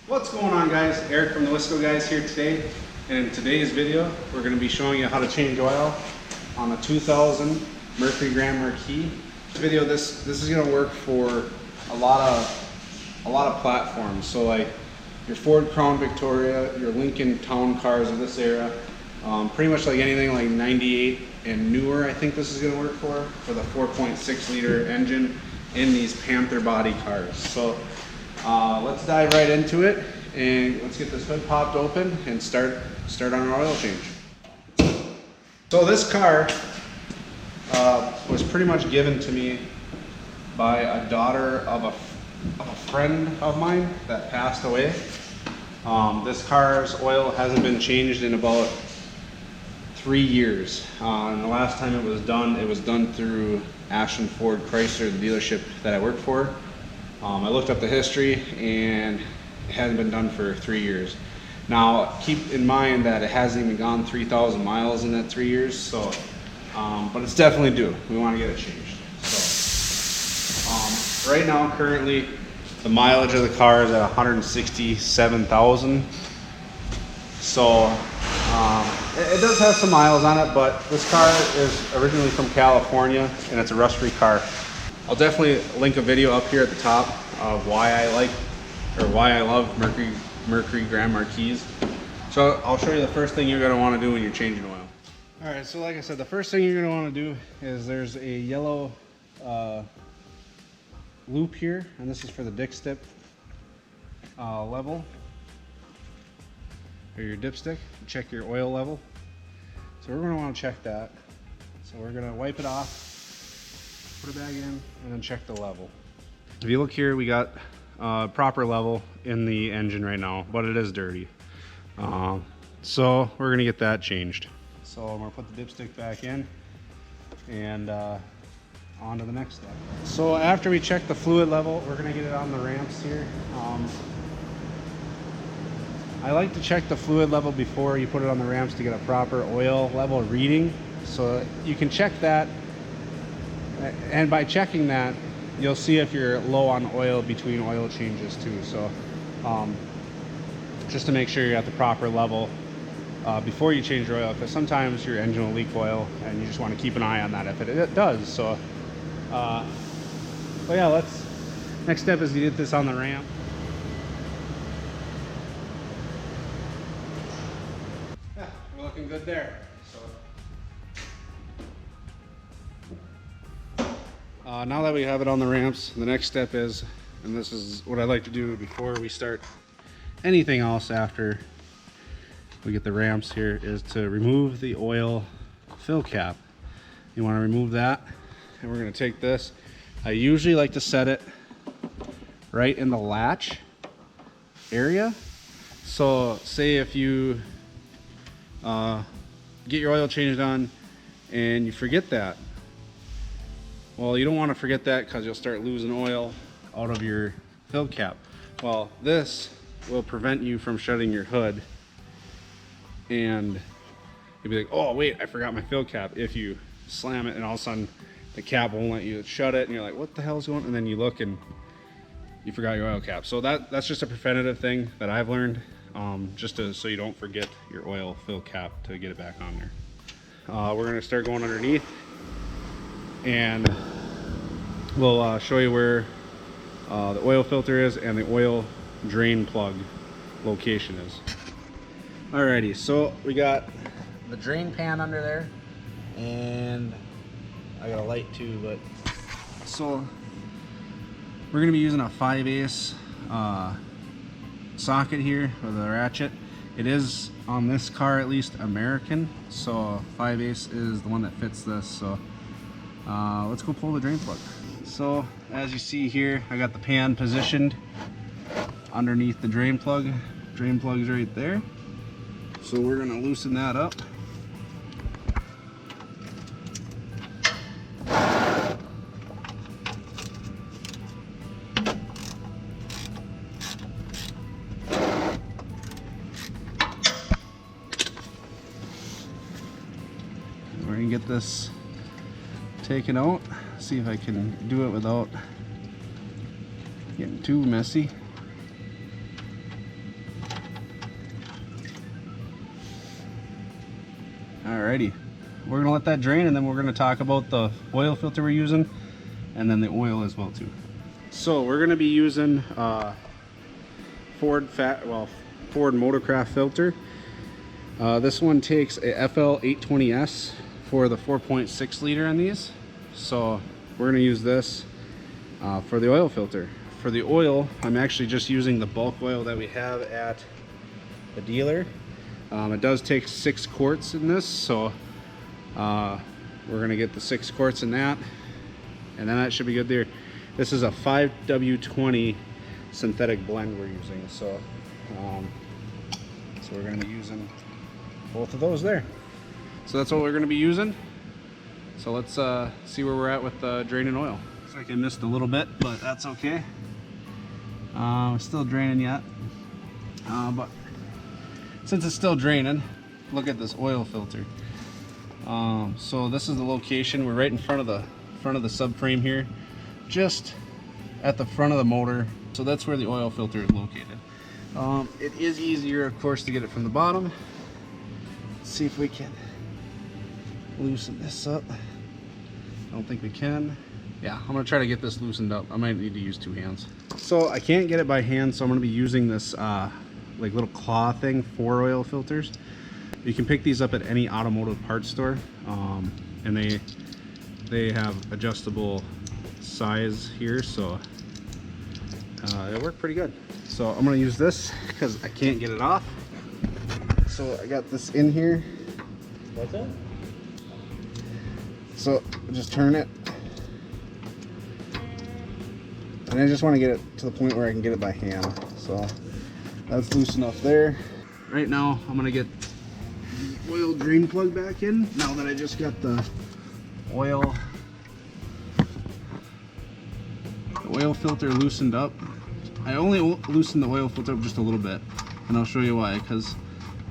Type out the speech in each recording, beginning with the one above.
What's going on, guys? Eric from TheWiscoGuyz here today, and in today's video we're going to be showing you how to change oil on a 2000 Mercury Grand Marquis. This is going to work for a lot of platforms. So like your Ford Crown Victoria, your Lincoln Town cars of this era, pretty much like anything like 98 and newer. I think this is going to work for the 4.6 liter engine in these Panther body cars. So let's dive right into it and let's get this hood popped open and start on our oil change. So this car was pretty much given to me by a daughter of a friend of mine that passed away. This car's oil hasn't been changed in about 3 years. And the last time it was done through Ashland Ford Chrysler, the dealership that I work for. I looked up the history and it hasn't been done for 3 years. Now keep in mind that it hasn't even gone 3,000 miles in that 3 years, so but it's definitely due. We want to get it changed. So right now, currently, the mileage of the car is at 167,000. So it does have some miles on it, but this car is originally from California and it's a rust-free car. I'll definitely link a video up here at the top of why I love Mercury Grand Marquis. So I'll show you the first thing you're going to want to do when you're changing oil. Alright, so like I said, the first thing you're going to want to do is there's a yellow loop here, and this is for the dipstick level, or your dipstick. Check your oil level. So we're going to want to check that. So we're going to wipe it off, put it back in, and then check the level. If you look here, we got proper level in the engine right now, but it is dirty. So we're going to get that changed. So I'm going to put the dipstick back in and on to the next step. So after we check the fluid level, we're going to get it on the ramps here. I like to check the fluid level before you put it on the ramps to get a proper oil level reading. So you can check that, and by checking that, you'll see if you're low on oil between oil changes too. So just to make sure you're at the proper level before you change your oil, because sometimes your engine will leak oil and you just want to keep an eye on that if it does. So but yeah, next step is to get this on the ramp. Yeah, we're looking good there. So now that we have it on the ramps, the next step is, and this is what I like to do before we start anything else after we get the ramps here, is to remove the oil fill cap. You want to remove that, and we're going to take this. I usually like to set it right in the latch area. So say if you get your oil change done and you forget that, well, you don't want to forget that because you'll start losing oil out of your fill cap. Well, this will prevent you from shutting your hood, and you'll be like, oh wait, I forgot my fill cap. If you slam it and all of a sudden the cap won't let you shut it, and you're like, what the hell's going on? And then you look and you forgot your oil cap. So that's just a preventative thing that I've learned, so you don't forget your oil fill cap to get it back on there. We're going to start going underneath, and we'll show you where the oil filter is and the oil drain plug location is. Alrighty, so we got the drain pan under there, and I got a light too, but so we're going to be using a 5/8 socket here with a ratchet. It is, on this car at least, American, so 5/8 is the one that fits this. So let's go pull the drain plug. So as you see here, I got the pan positioned underneath the drain plug. Drain plug's right there. So we're going to loosen that up. We're going to get this taken out. See if I can do it without getting too messy. Alrighty, we're gonna let that drain, and then we're gonna talk about the oil filter we're using, and then the oil as well too. So we're gonna be using Ford Motorcraft filter. This one takes a FL 820S for the 4.6 liter in these. So we're gonna use this for the oil filter. For the oil, I'm actually just using the bulk oil that we have at the dealer. It does take 6 quarts in this, so we're gonna get the 6 quarts in that, and then that should be good there. This is a 5W20 synthetic blend we're using, so we're gonna be using both of those there. So that's what we're gonna be using. So let's see where we're at with draining oil. Looks like I missed a little bit, but that's okay. Still draining yet, but since it's still draining, look at this oil filter. So this is the location. We're right in front of the subframe here, just at the front of the motor. So that's where the oil filter is located. It is easier, of course, to get it from the bottom. Let's see if we can loosen this up. I don't think we can. Yeah, I'm gonna try to get this loosened up. I might need to use 2 hands. So I can't get it by hand, so I'm gonna be using this like little claw thing for oil filters. You can pick these up at any automotive parts store, and they have adjustable size here, so they work pretty good. So I'm gonna use this because I can't get it off. So I got this in here. What's that? So just turn it, and I just want to get it to the point where I can get it by hand. So that's loose enough there. Right now I'm gonna get the oil drain plug back in, now that I just got the oil filter loosened up. I only loosened the oil filter up just a little bit, and I'll show you why. Because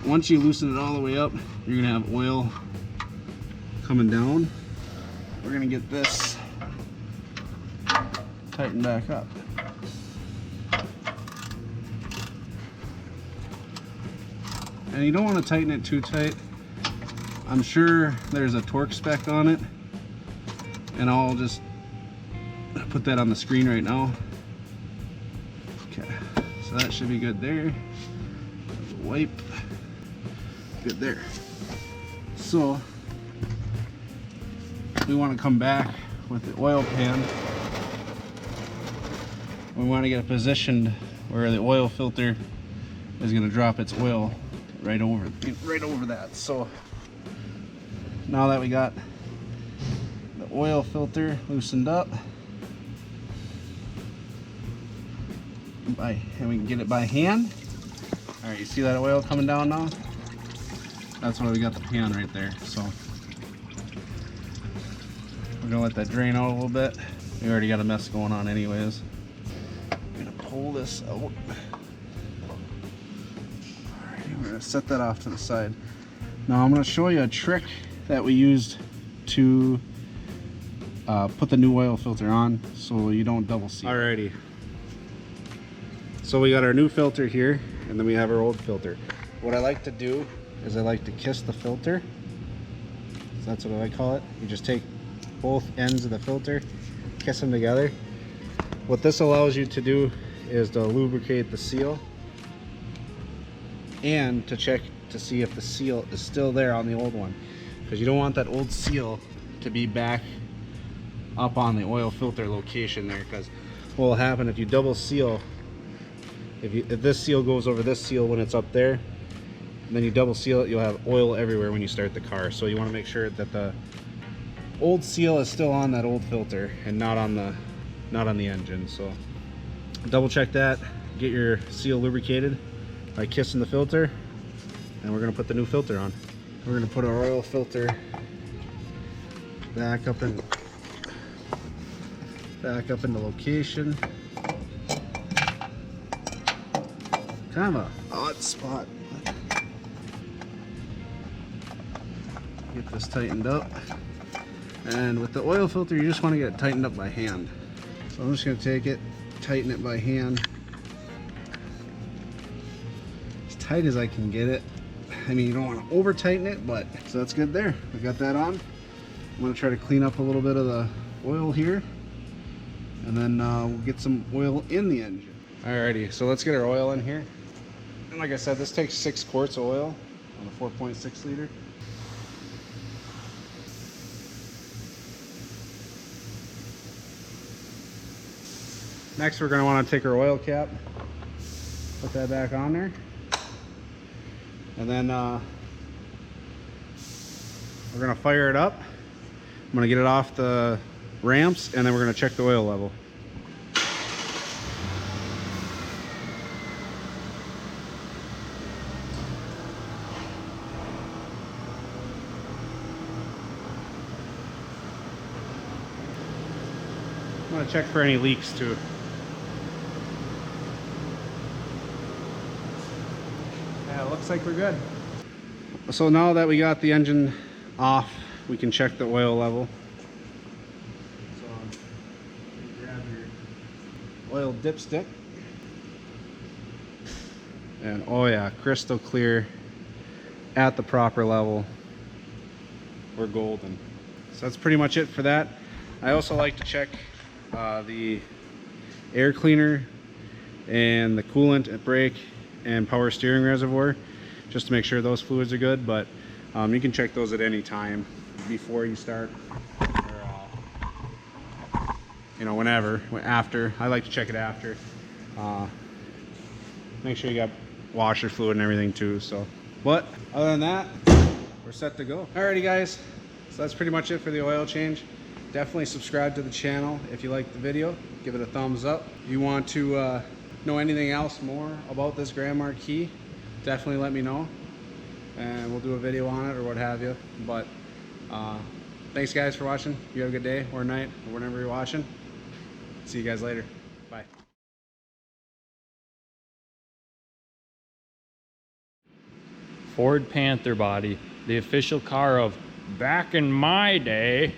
once you loosen it all the way up, you're gonna have oil coming down. We're gonna get this tightened back up. And you don't want to tighten it too tight. I'm sure there's a torque spec on it, and I'll just put that on the screen right now. Okay, so that should be good there. Wipe, good there. So we want to come back with the oil pan. We want to get it positioned where the oil filter is going to drop its oil right over that. So now that we got the oil filter loosened up, and we can get it by hand. All right, you see that oil coming down now? That's why we got the pan right there. So we're gonna let that drain out a little bit. We already got a mess going on anyways. I'm gonna pull this out. All right, we're gonna set that off to the side. Now I'm gonna show you a trick that we used to put the new oil filter on so you don't double seal. Alrighty. So we got our new filter here, and then we have our old filter. What I like to do is I like to kiss the filter. So that's what I call it. You just take both ends of the filter, kiss them together. What this allows you to do is to lubricate the seal and to check to see if the seal is still there on the old one, because you don't want that old seal to be back up on the oil filter location there, because what will happen if you double seal, if this seal goes over this seal when it's up there, and then you double seal it, you'll have oil everywhere when you start the car. So you want to make sure that the old seal is still on that old filter and not on the engine. So double check that, get your seal lubricated by kissing the filter, and we're going to put the new filter on. We're going to put our oil filter back up into location. Kind of a odd spot. Get this tightened up. And with the oil filter, you just want to get it tightened up by hand. So I'm just going to take it, tighten it by hand, as tight as I can get it. I mean, you don't want to over tighten it, but so that's good there. I got that on. I'm gonna try to clean up a little bit of the oil here, and then we'll get some oil in the engine. Alrighty, so let's get our oil in here. And like I said, this takes 6 quarts of oil on a 4.6 liter. Next, we're going to want to take our oil cap, put that back on there, and then we're going to fire it up. I'm going to get it off the ramps, and then we're going to check the oil level. I'm going to check for any leaks too. Yeah, it looks like we're good. So now that we got the engine off, we can check the oil level. So grab your oil dipstick. And oh yeah, crystal clear at the proper level. We're golden. So that's pretty much it for that. I also like to check the air cleaner and the coolant at brake and power steering reservoir, just to make sure those fluids are good. But you can check those at any time before you start, or you know, whenever, after. I like to check it after. Make sure you got washer fluid and everything too. So, but other than that, we're set to go. Alrighty guys, so that's pretty much it for the oil change. Definitely subscribe to the channel if you liked the video. Give it a thumbs up. If you want to know anything else more about this Grand Marquis, definitely let me know, and we'll do a video on it or what have you. But thanks guys for watching. You have a good day or night or whenever you're watching. See you guys later. Bye. Ford Panther body, the official car of back in my day.